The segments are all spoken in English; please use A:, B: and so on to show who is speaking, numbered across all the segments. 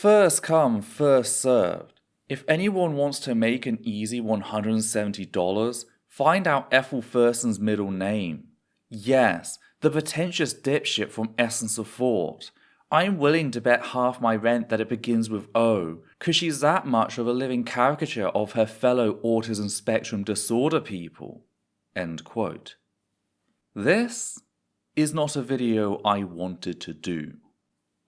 A: First come, first served. If anyone wants to make an easy $170, find out Ethel Thurston's middle name. Yes, the pretentious dipshit from Essence of Thought. I'm willing to bet half my rent that it begins with O, cause she's that much of a living caricature of her fellow autism spectrum disorder people. End quote. This is not a video I wanted to do.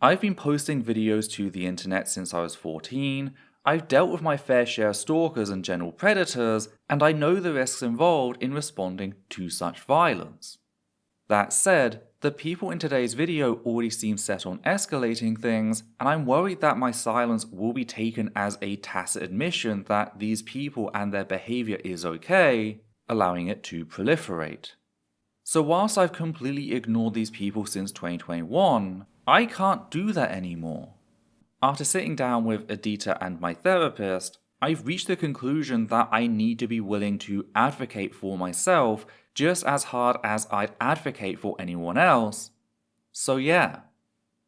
A: I've been posting videos to the internet since I was 14, I've dealt with my fair share of stalkers and general predators, and I know the risks involved in responding to such violence. That said, the people in today's video already seem set on escalating things, and I'm worried that my silence will be taken as a tacit admission that these people and their behavior is okay, allowing it to proliferate. So whilst I've completely ignored these people since 2021, I can't do that anymore. After sitting down with Adita and my therapist, I've reached the conclusion that I need to be willing to advocate for myself just as hard as I'd advocate for anyone else. So yeah,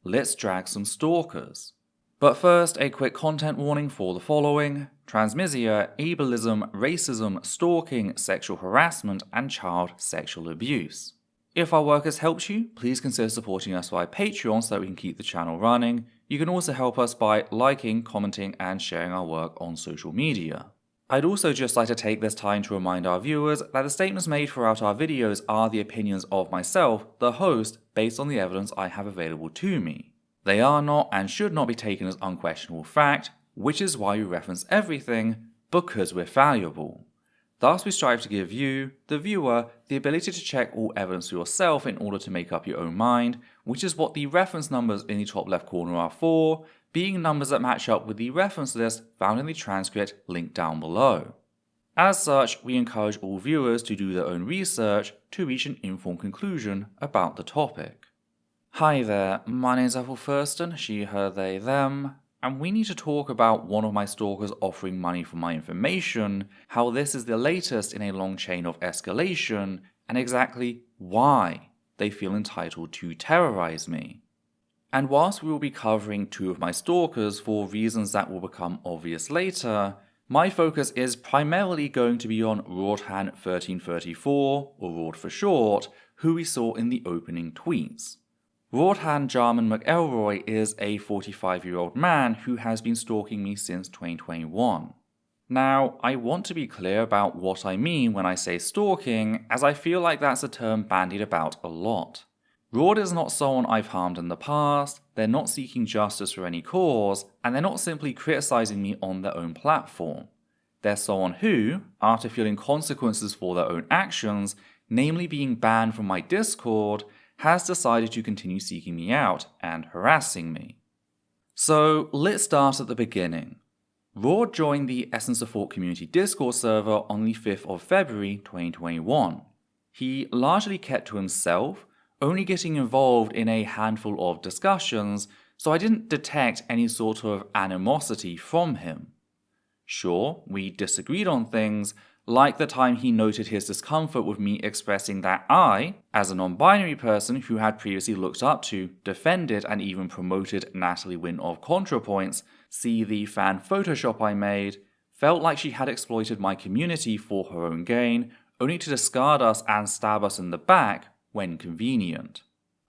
A: let's drag some stalkers. But first, a quick content warning for the following: transmisia, ableism, racism, stalking, sexual harassment, and child sexual abuse. If our work has helped you, please consider supporting us via Patreon so that we can keep the channel running. You can also help us by liking, commenting, and sharing our work on social media. I'd also just like to take this time to remind our viewers that the statements made throughout our videos are the opinions of myself, the host, based on the evidence I have available to me. They are not and should not be taken as unquestionable fact, which is why we reference everything, because we're valuable. Thus, we strive to give you, the viewer, the ability to check all evidence for yourself in order to make up your own mind, which is what the reference numbers in the top left corner are for, being numbers that match up with the reference list found in the transcript linked down below. As such, we encourage all viewers to do their own research to reach an informed conclusion about the topic. Hi there, my name is Ethel Thurston, she, her, they, them, and we need to talk about one of my stalkers offering money for my information, how this is the latest in a long chain of escalation, and exactly why they feel entitled to terrorize me. And whilst we will be covering two of my stalkers for reasons that will become obvious later, my focus is primarily going to be on Ruadhán 1334, or Ruad for short, who we saw in the opening tweets. Ruadhán Jarman-McElroy is a 45-year-old man who has been stalking me since 2021. Now, I want to be clear about what I mean when I say stalking, as I feel like that's a term bandied about a lot. Ruad is not someone I've harmed in the past, they're not seeking justice for any cause, and they're not simply criticizing me on their own platform. They're someone who, after feeling consequences for their own actions, namely being banned from my Discord, has decided to continue seeking me out and harassing me. So let's start at the beginning. Ruad joined the Essence of Thought community Discord server on the 5th of February 2021. He largely kept to himself, only getting involved in a handful of discussions, so I didn't detect any sort of animosity from him. Sure, we disagreed on things, like the time he noted his discomfort with me expressing that I, as a non-binary person who had previously looked up to, defended, and even promoted Natalie Wynn of ContraPoints, see the fan Photoshop I made, felt like she had exploited my community for her own gain, only to discard us and stab us in the back when convenient.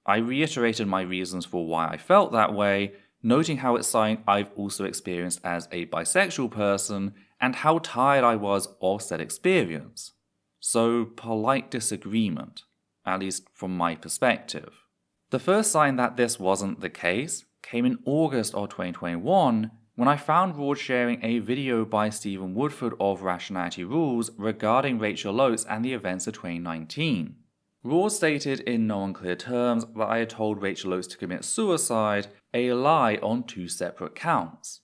A: I reiterated my reasons for why I felt that way, noting how it's something I've also experienced as a bisexual person, and how tired I was of said experience. So, polite disagreement, at least from my perspective. The first sign that this wasn't the case came in August of 2021, when I found Ruad sharing a video by Stephen Woodford of Rationality Rules regarding Rachel Oates and the events of 2019. Ruad stated in no unclear terms that I had told Rachel Oates to commit suicide, a lie on two separate counts.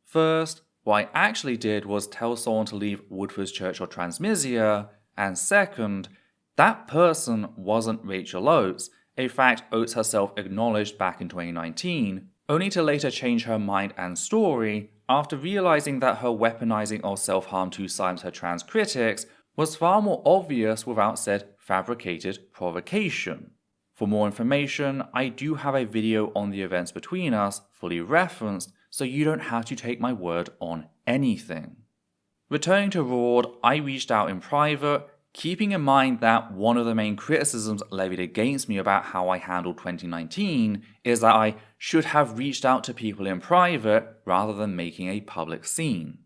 A: First, what I actually did was tell someone to leave Woodford's Church of Transmisia, and second, that person wasn't Rachel Oates, a fact Oates herself acknowledged back in 2019, only to later change her mind and story after realizing that her weaponizing of self-harm to silence her trans critics was far more obvious without said fabricated provocation. For more information, I do have a video on the events between us, fully referenced, so you don't have to take my word on anything. Returning to Ruadhán, I reached out in private, keeping in mind that one of the main criticisms levied against me about how I handled 2019 is that I should have reached out to people in private rather than making a public scene.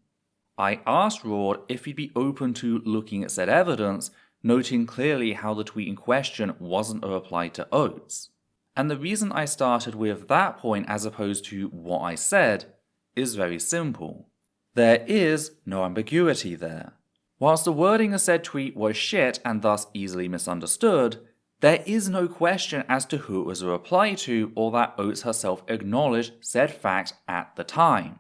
A: I asked Ruadhán if he'd be open to looking at said evidence, noting clearly how the tweet in question wasn't a reply to Oates. And the reason I started with that point as opposed to what I said is very simple. There is no ambiguity there. Whilst the wording of said tweet was shit and thus easily misunderstood, there is no question as to who it was a reply to or that Oates herself acknowledged said fact at the time.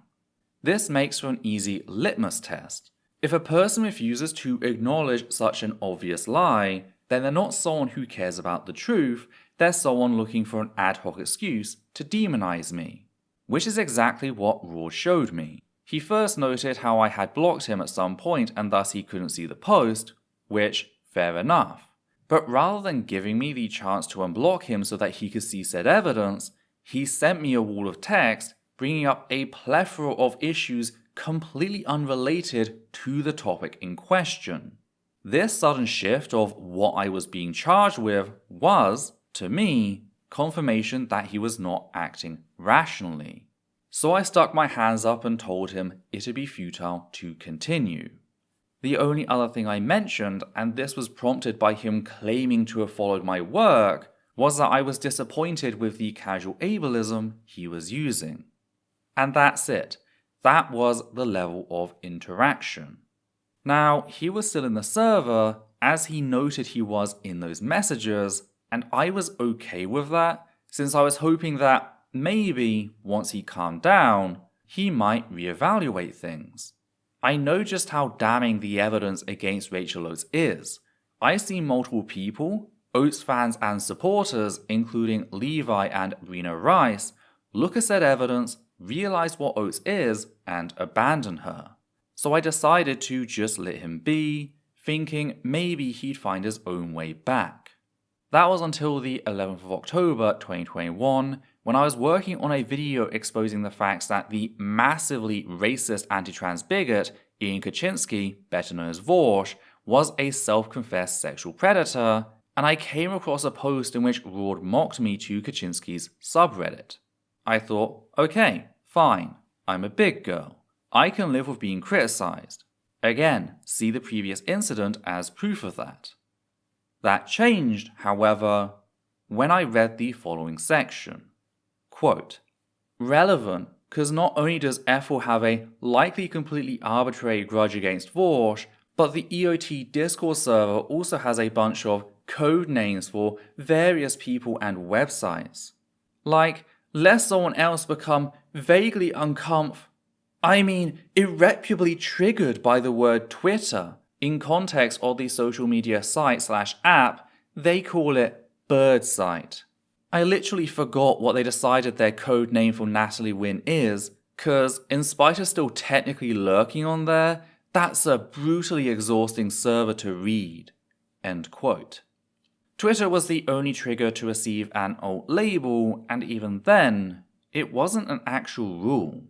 A: This makes for an easy litmus test. If a person refuses to acknowledge such an obvious lie, then they're not someone who cares about the truth, they're someone looking for an ad hoc excuse to demonize me. Which is exactly what Ruadhán showed me. He first noted how I had blocked him at some point and thus he couldn't see the post, which, fair enough. But rather than giving me the chance to unblock him so that he could see said evidence, he sent me a wall of text bringing up a plethora of issues completely unrelated to the topic in question. This sudden shift of what I was being charged with was, to me, confirmation that he was not acting rationally. So I stuck my hands up and told him it'd be futile to continue. The only other thing I mentioned, and this was prompted by him claiming to have followed my work, was that I was disappointed with the casual ableism he was using. And that's it. That was the level of interaction. Now, he was still in the server, as he noted he was in those messages, and I was okay with that, since I was hoping that maybe, once he calmed down, he might reevaluate things. I know just how damning the evidence against Rachel Oates is. I've seen multiple people, Oates fans and supporters, including Levi and Rena Rice, look at said evidence, realize what Oates is, and abandon her. So I decided to just let him be, thinking maybe he'd find his own way back. That was until the 11th of October 2021, when I was working on a video exposing the facts that the massively racist anti-trans bigot Ian Kaczynski, better known as Vorsh, was a self-confessed sexual predator, and I came across a post in which Ruadhán mocked me to Kaczynski's subreddit. I thought, okay, fine, I'm a big girl. I can live with being criticized. Again, see the previous incident as proof of that. That changed, however, when I read the following section. Quote, relevant, because not only does Ethel have a likely completely arbitrary grudge against Vorsh, but the EOT Discord server also has a bunch of code names for various people and websites. Like, let someone else become vaguely irreparably triggered by the word Twitter. In context of the social media site/app, they call it Birdsite. I literally forgot what they decided their code name for Natalie Wynn is, cause in spite of still technically lurking on there, that's a brutally exhausting server to read. End quote. Twitter was the only trigger to receive an alt label, and even then, it wasn't an actual rule.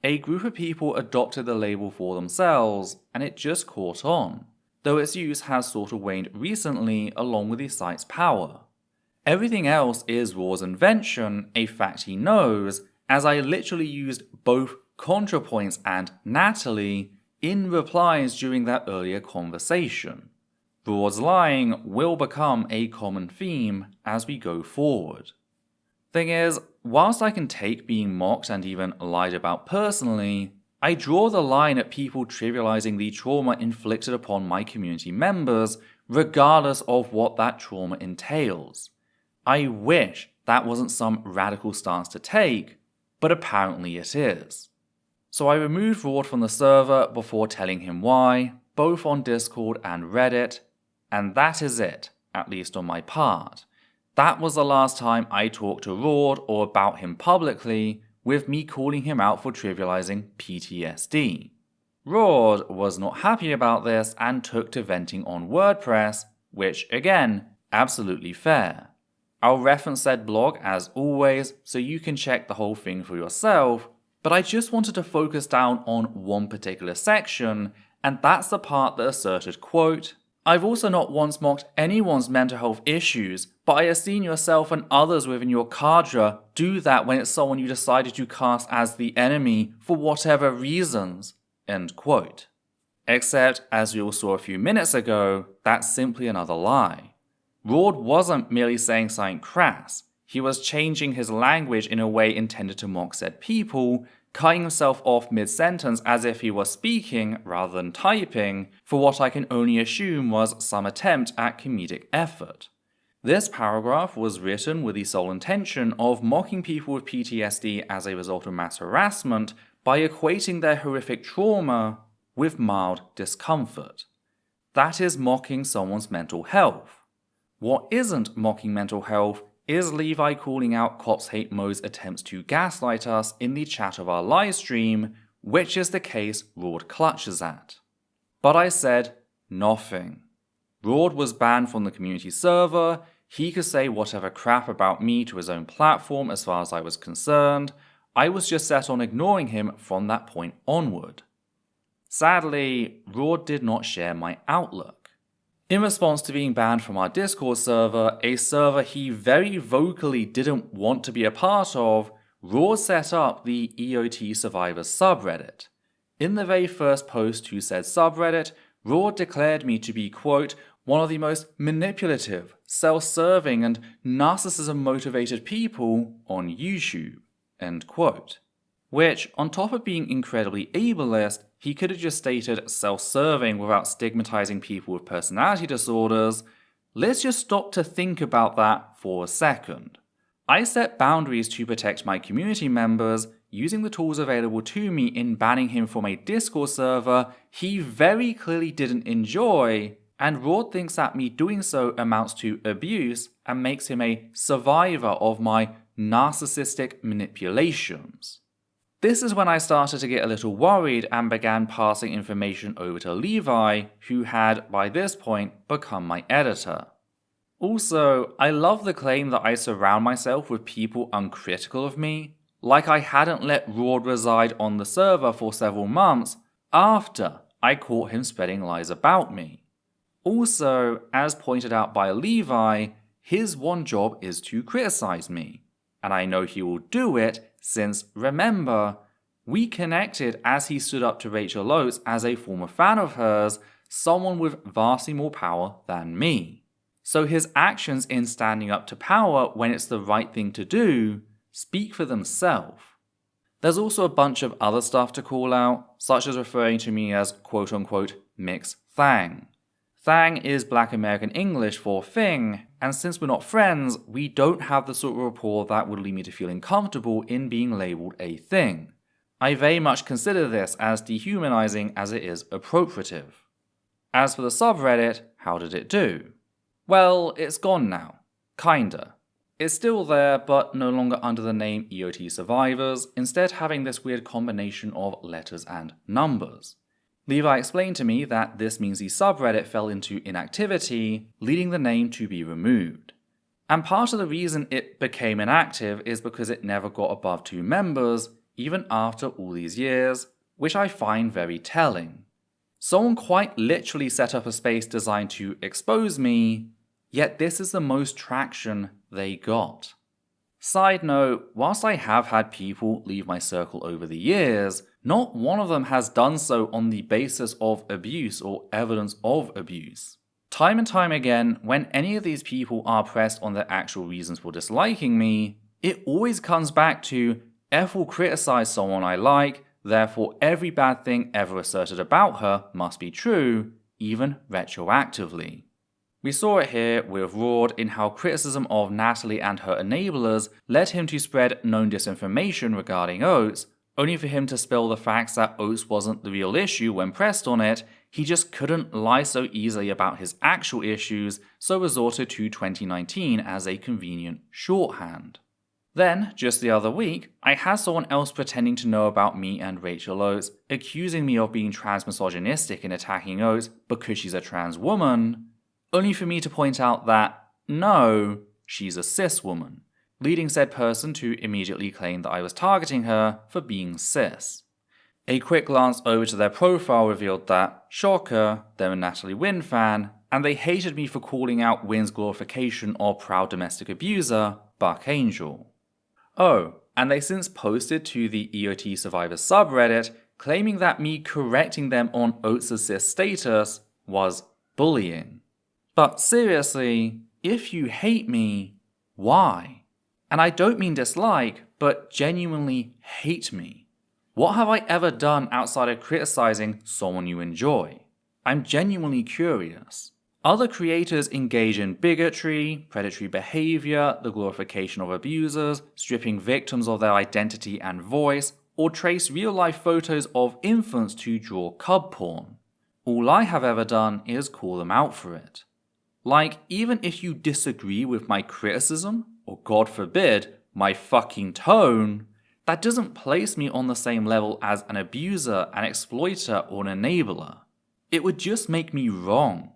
A: A group of people adopted the label for themselves, and it just caught on, though its use has sort of waned recently along with the site's power. Everything else is Ruadhán's invention, a fact he knows, as I literally used both ContraPoints and Natalie in replies during that earlier conversation. Ruadhán's lying will become a common theme as we go forward. Thing is, whilst I can take being mocked and even lied about personally, I draw the line at people trivializing the trauma inflicted upon my community members, regardless of what that trauma entails. I wish that wasn't some radical stance to take, but apparently it is. So I removed Ruadhán from the server before telling him why, both on Discord and Reddit, and that is it, at least on my part. That was the last time I talked to Ruadhán or about him publicly, with me calling him out for trivializing PTSD. Ruadhán was not happy about this and took to venting on WordPress, which again, absolutely fair. I'll reference said blog as always, so you can check the whole thing for yourself, But I just wanted to focus down on one particular section, and that's the part that asserted, quote, "I've also not once mocked anyone's mental health issues, but I have seen yourself and others within your cadre do that when it's someone you decided to cast as the enemy for whatever reasons," end quote. Except, as we all saw a few minutes ago, that's simply another lie. Ruad wasn't merely saying something crass, he was changing his language in a way intended to mock said people, cutting himself off mid-sentence as if he was speaking rather than typing, for what I can only assume was some attempt at comedic effort. This paragraph was written with the sole intention of mocking people with PTSD as a result of mass harassment by equating their horrific trauma with mild discomfort. That is mocking someone's mental health. What isn't mocking mental health is Levi calling out Cops Hate Mo's attempts to gaslight us in the chat of our livestream, which is the case Ruad clutches at. But I said nothing. Ruad was banned from the community server, he could say whatever crap about me to his own platform as far as I was concerned, I was just set on ignoring him from that point onward. Sadly, Ruad did not share my outlook. In response to being banned from our Discord server, a server he very vocally didn't want to be a part of, Ruad set up the EOT Survivors subreddit. In the very first post to said subreddit, Ruad declared me to be, quote, "one of the most manipulative, self-serving, and narcissism-motivated people on YouTube," end quote. Which, on top of being incredibly ableist, he could have just stated self-serving without stigmatizing people with personality disorders. Let's just stop to think about that for a second. I set boundaries to protect my community members, using the tools available to me in banning him from a Discord server he very clearly didn't enjoy, and Ruad thinks that me doing so amounts to abuse and makes him a survivor of my narcissistic manipulations. This is when I started to get a little worried and began passing information over to Levi, who had, by this point, become my editor. Also, I love the claim that I surround myself with people uncritical of me, like I hadn't let Ruad reside on the server for several months after I caught him spreading lies about me. Also, as pointed out by Levi, his one job is to criticize me, and I know he will do it since, remember, we connected as he stood up to Rachel Oates as a former fan of hers, someone with vastly more power than me. So his actions in standing up to power when it's the right thing to do speak for themselves. There's also a bunch of other stuff to call out, such as referring to me as quote-unquote Mix Thang. Thang is Black American English for thing, and since we're not friends, we don't have the sort of rapport that would lead me to feeling comfortable in being labelled a thing. I very much consider this as dehumanizing as it is appropriative. As for the subreddit, how did it do? Well, it's gone now. Kinda. It's still there, but no longer under the name EOT Survivors, instead having this weird combination of letters and numbers. Levi explained to me that this means the subreddit fell into inactivity, leading the name to be removed. And part of the reason it became inactive is because it never got above 2 members, even after all these years, which I find very telling. Someone quite literally set up a space designed to expose me, yet this is the most traction they got. Side note, whilst I have had people leave my circle over the years, not one of them has done so on the basis of abuse or evidence of abuse. Time and time again, when any of these people are pressed on their actual reasons for disliking me, it always comes back to Ethel criticized someone I like, therefore every bad thing ever asserted about her must be true, even retroactively. We saw it here with Ruad in how criticism of Natalie and her enablers led him to spread known disinformation regarding Oates, only for him to spill the facts that Oates wasn't the real issue when pressed on it. He just couldn't lie so easily about his actual issues, so resorted to 2019 as a convenient shorthand. Then, just the other week, I had someone else pretending to know about me and Rachel Oates, accusing me of being trans-misogynistic and attacking Oates because she's a trans woman, only for me to point out that, no, she's a cis woman. leading said person to immediately claim that I was targeting her for being cis. A quick glance over to their profile revealed that, shocker, they're a Natalie Wynn fan, and they hated me for calling out Wynn's glorification of proud domestic abuser, Buck Angel. Oh, and they since posted to the EOT Survivors subreddit claiming that me correcting them on Oates' cis status was bullying. But seriously, if you hate me, why? And I don't mean dislike, but genuinely hate me. What have I ever done outside of criticizing someone you enjoy? I'm genuinely curious. Other creators engage in bigotry, predatory behavior, the glorification of abusers, stripping victims of their identity and voice, or trace real-life photos of infants to draw cub porn. All I have ever done is call them out for it. Like, even if you disagree with my criticism, or God forbid, my fucking tone, that doesn't place me on the same level as an abuser, an exploiter, or an enabler. It would just make me wrong.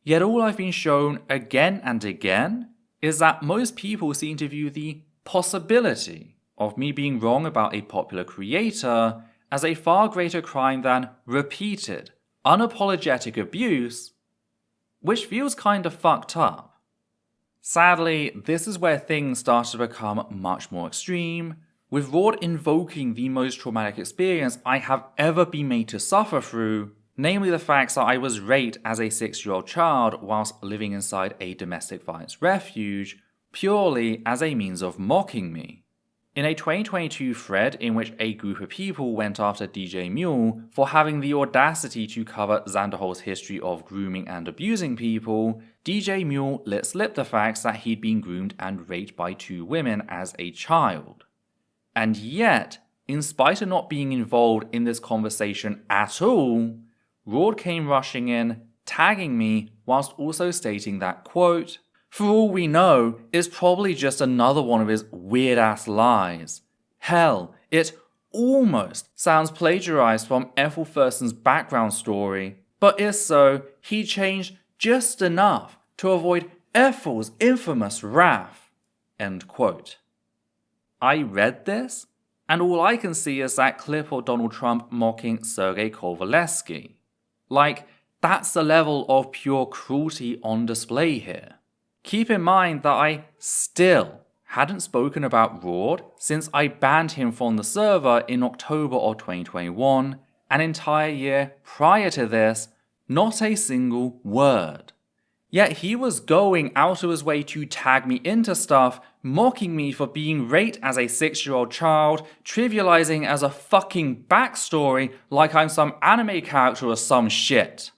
A: Yet all I've been shown again and again is that most people seem to view the possibility of me being wrong about a popular creator as a far greater crime than repeated, unapologetic abuse, which feels kinda fucked up. Sadly, this is where things started to become much more extreme, with Ruadhán invoking the most traumatic experience I have ever been made to suffer through, namely the fact that I was raped as a 6-year-old child whilst living inside a domestic violence refuge, purely as a means of mocking me. In a 2022 thread in which a group of people went after DJ Mule for having the audacity to cover Xanderholt's history of grooming and abusing people, DJ Mule let slip the facts that he'd been groomed and raped by 2 women as a child. And yet, in spite of not being involved in this conversation at all, Ruadhán came rushing in, tagging me, whilst also stating that, quote, "For all we know, it's probably just another one of his weird-ass lies. Hell, it almost sounds plagiarized from Ethel Thurston's background story, but if so, he changed just enough to avoid Ethel's infamous wrath." End quote. I read this, and all I can see is that clip of Donald Trump mocking Sergei Kovaleski. Like, that's the level of pure cruelty on display here. Keep in mind that I still hadn't spoken about Ruadhán since I banned him from the server in October of 2021, an entire year prior to this, not a single word. Yet he was going out of his way to tag me into stuff, mocking me for being raped as a 6-year-old child, trivializing as a fucking backstory like I'm some anime character or some shit.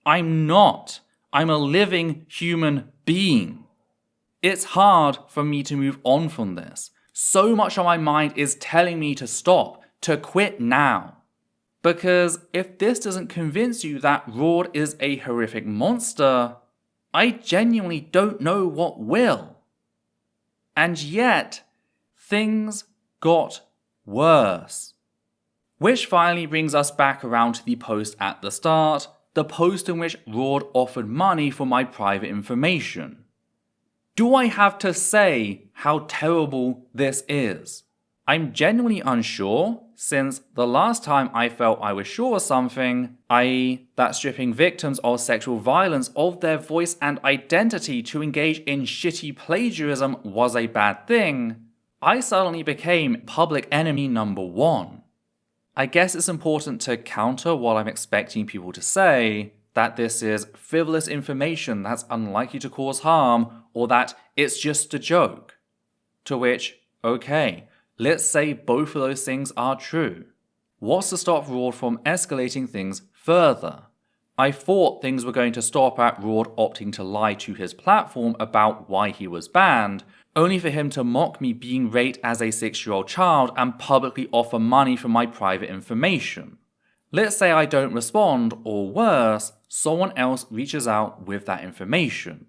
A: I'm not. I'm a living human being. It's hard for me to move on from this. So much on my mind is telling me to stop, to quit now. Because if this doesn't convince you that Ruadhán is a horrific monster, I genuinely don't know what will. And yet, things got worse. Which finally brings us back around to the post at the start, the post in which Ruadhán offered money for my private information. Do I have to say how terrible this is? I'm genuinely unsure, since the last time I felt I was sure of something, i.e. that stripping victims of sexual violence of their voice and identity to engage in shitty plagiarism was a bad thing, I suddenly became public enemy number 1. I guess it's important to counter what I'm expecting people to say, that this is frivolous information that's unlikely to cause harm, or that it's just a joke. To which, okay, let's say both of those things are true. What's to stop Ruadhán from escalating things further? I thought things were going to stop at Ruadhán opting to lie to his platform about why he was banned, only for him to mock me being raped as a 6-year-old child and publicly offer money for my private information. Let's say I don't respond, or worse, someone else reaches out with that information.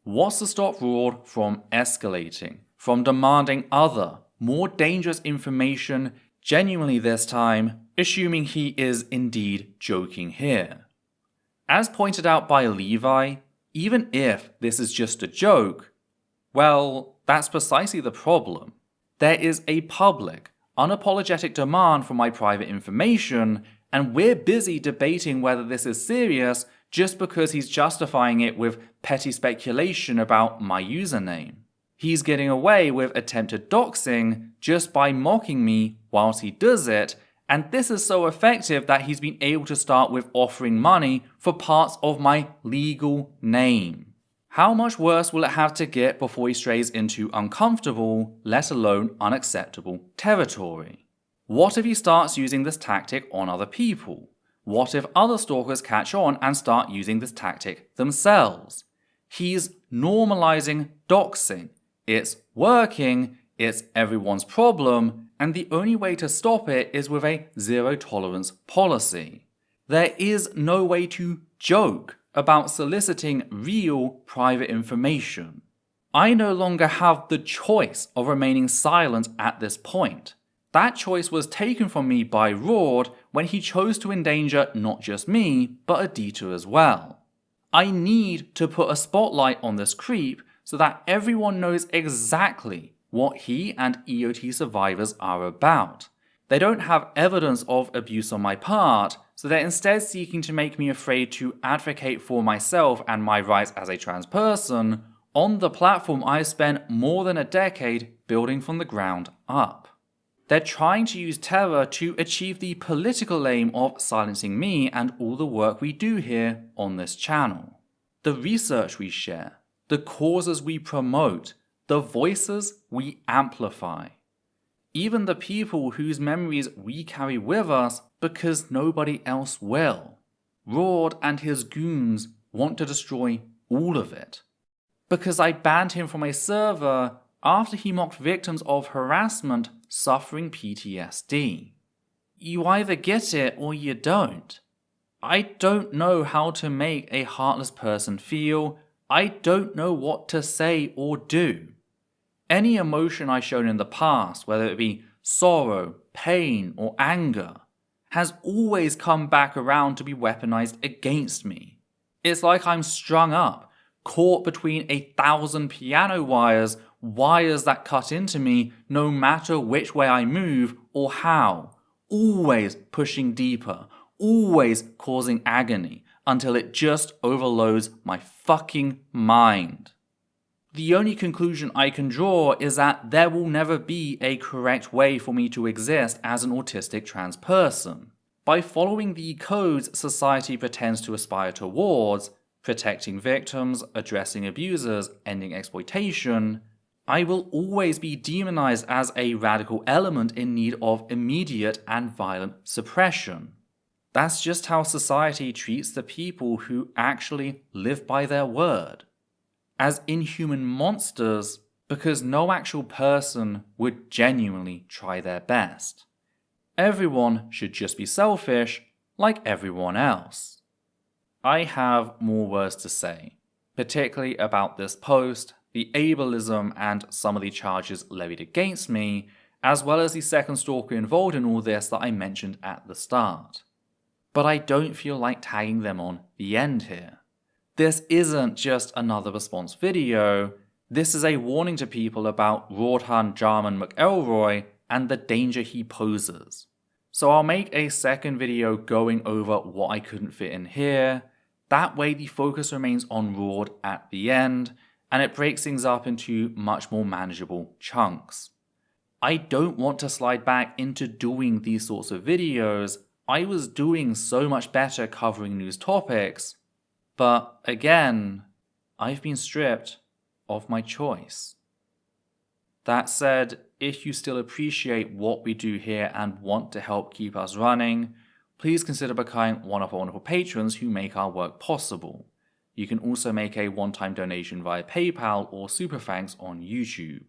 A: What's to stop Ruadhán from escalating, from demanding other, more dangerous information, genuinely this time, assuming he is indeed joking here? As pointed out by Levi, even if this is just a joke, well, That's precisely the problem. There is a public, unapologetic demand for my private information, and we're busy debating whether this is serious just because he's justifying it with petty speculation about my username. He's getting away with attempted doxing just by mocking me whilst he does it, and this is so effective that he's been able to start with offering money for parts of my legal name. How much worse will it have to get before he strays into uncomfortable, let alone unacceptable territory? What if he starts using this tactic on other people? What if other stalkers catch on and start using this tactic themselves? He's normalizing doxing. It's working, it's everyone's problem, and the only way to stop it is with a zero-tolerance policy. There is no way to joke about soliciting real private information. I no longer have the choice of remaining silent at this point. That choice was taken from me by Ruadhán when he chose to endanger not just me, but Aditya as well. I need to put a spotlight on this creep so that everyone knows exactly what he and EOT survivors are about. They don't have evidence of abuse on my part, so they're instead seeking to make me afraid to advocate for myself and my rights as a trans person on the platform I've spent more than a decade building from the ground up. They're trying to use terror to achieve the political aim of silencing me and all the work we do here on this channel. The research we share, the causes we promote, the voices we amplify. Even the people whose memories we carry with us because nobody else will. Ruadhán and his goons want to destroy all of it. Because I banned him from a server after he mocked victims of harassment suffering PTSD. You either get it or you don't. I don't know how to make a heartless person feel. I don't know what to say or do. Any emotion I've shown in the past, whether it be sorrow, pain, or anger, has always come back around to be weaponized against me. It's like I'm strung up, caught between 1,000 piano wires that cut into me no matter which way I move or how, always pushing deeper, always causing agony until it just overloads my fucking mind. The only conclusion I can draw is that there will never be a correct way for me to exist as an autistic trans person. By following the codes society pretends to aspire towards, protecting victims, addressing abusers, ending exploitation, I will always be demonized as a radical element in need of immediate and violent suppression. That's just how society treats the people who actually live by their word. As inhuman monsters, because no actual person would genuinely try their best. Everyone should just be selfish, like everyone else. I have more words to say, particularly about this post, the ableism and some of the charges levied against me, as well as the second stalker involved in all this that I mentioned at the start. But I don't feel like tagging them on the end here. This isn't just another response video, this is a warning to people about Ruadhán Jarman-McElroy and the danger he poses. So I'll make a second video going over what I couldn't fit in here, that way the focus remains on Ruadhán at the end, and it breaks things up into much more manageable chunks. I don't want to slide back into doing these sorts of videos. I was doing so much better covering news topics, but again, I've been stripped of my choice. That said, if you still appreciate what we do here and want to help keep us running, please consider becoming one of our wonderful patrons who make our work possible. You can also make a one-time donation via PayPal or Super Thanks on YouTube.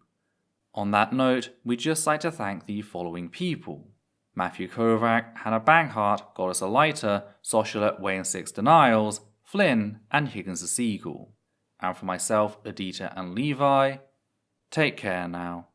A: On that note, we'd just like to thank the following people: Matthew Kovac, Hannah Bankhart, Goddess a Lighter, Socialite Weighing 6 Denials, Flynn, and Higgins the Seagull. And for myself, Aditya and Levi, take care now.